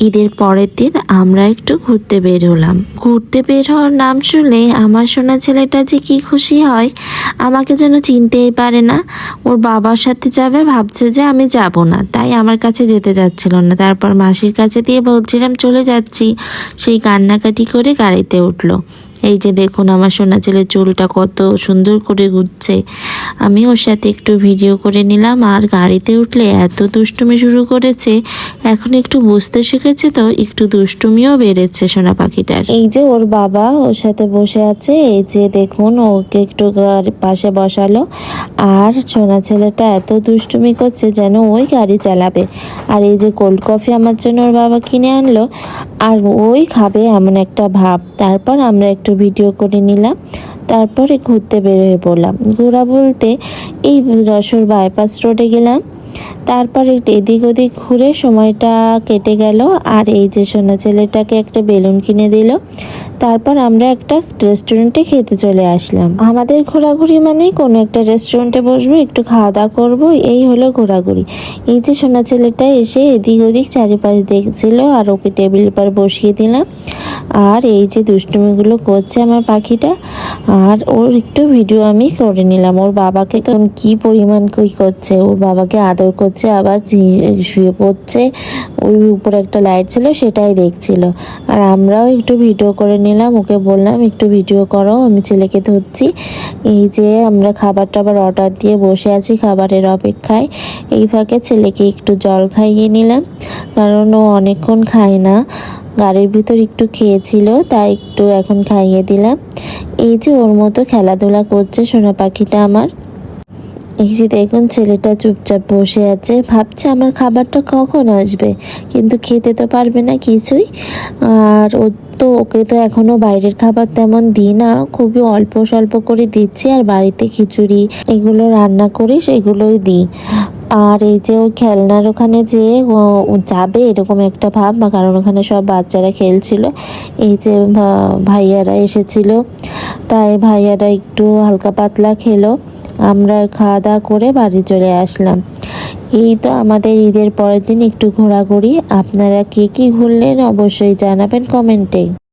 ঈদের পরের দিন আমরা একটু ঘুরতে বের হলাম। ঘুরতে বের হওয়ার নাম শুনলে আমার সোনা ছেলেটা যে কি খুশি হয়, আমাকে যেন চিনতেই পারে না। ওর বাবার সাথে যাবে ভাবছে যে আমি যাব না, তাই আমার কাছে যেতে যাচ্ছিল না। তারপর মাসির কাছে দিয়ে বলছিলাম চলে যাচ্ছি, সেই কান্নাকাটি করে গাড়িতে উঠলো। এই যে দেখুন আমার সোনা ছেলের চুলটা কত সুন্দর করে ঘুরছে। আমি ওর সাথে একটু ভিডিও করে নিলাম। আর গাড়িতে উঠলে এত দুষ্টুমি শুরু করেছে, এখন একটু বুঝতে শিখেছে তো একটু দুষ্টুমিও বেড়েছে সোনা পাখিটার। এই যে ওর বাবা ওর সাথে বসে আছে, এই যে দেখুন ওকে একটু পাশে বসালো। আর সোনা ছেলেটা এত দুষ্টুমি করছে যেন ওই গাড়ি চালাবে। আর এই যে কোল্ড কফি আমার জন্য ওর বাবা কিনে আনলো, আর ওই খাবে এমন একটা ভাব। তারপর আমরা একটু ভিডিও করে নিলাম, তারপরে ঘুরতে বের হয়ে পড়লাম। ঘোরা বলতে এই যশোর বাইপাস রোডে গেলাম। তারপর একটু এদিক ওদিক ঘুরে সময়টা কেটে গেল। আর এই যে সোনা ছেলেটাকে একটা বেলুন কিনে দিল। তারপর আমরা একটা রেস্টুরেন্টে খেতে চলে আসলাম। আমাদের ঘোরাঘুরি মানে কোনো একটা রেস্টুরেন্টে বসবো, একটু খাওয়া দাওয়া করবো, এই হলো ঘোরাঘুরি। এই যে সোনা ছেলেটা এসে এদিক ওদিক চারিপাশ দেখছিল, আর ওকে টেবিলের পর বসিয়ে দিলাম। আর এই যে দুষ্টুমিগুলো করছে আমার পাখিটা, আর ওর একটু ভিডিও আমি করে নিলাম। ওর বাবাকে তখন কি পরিমাণ কি করছে, ওর বাবাকে আদর করছে, আবার শুয়ে পড়ছে। ওই উপরে একটা লাইট ছিল সেটাই দেখছিল। আর আমরাও একটু ভিডিও করে নিলাম, ওকে বললাম একটু ভিডিও করো, আমি ছেলেকে ধরছি। এই যে আমরা খাবার টাবার অর্ডার দিয়ে বসে আছি খাবারের অপেক্ষায়। এই ফাঁকে ছেলেকে একটু জল খাইয়ে নিলাম, কারণ ও অনেকক্ষণ খায় না। গাড়ির ভিতর একটু খেয়েছিল, তাই একটু এখন খাইয়ে দিলাম। এই যে ওর মতো খেলাধুলা করছে সোনা পাখিটা আমার। এই যে দেখুন ছেলেটা চুপচাপ বসে আছে, ভাবছে আমার খাবারটা কখন আসবে, কিন্তু খেতে তো পারবে না কিছুই। আর ওকে তো এখনো বাইরের খাবার তেমন দিই না, খুবই অল্প স্বল্প করে দিচ্ছি। আর বাড়িতে খিচুড়ি এগুলো রান্না করি, সেগুলোই দিই। আর এই যে ও খেলনার ওখানে যে ও যাবে এরকম একটা ভাব, কারণ ওখানে সব বাচ্চারা খেলছিল। এই যে ভাইয়ারা এসেছিল, তাই ভাইয়ারা একটু হালকা পাতলা খেলো। আমরা খাওয়া দাওয়া করে বাড়ি চলে আসলাম। এই তো আমাদের ঈদের পরের দিন একটু ঘোরাঘুরি। আপনারা কে কি ঘুরলেন অবশ্যই জানাবেন কমেন্টে।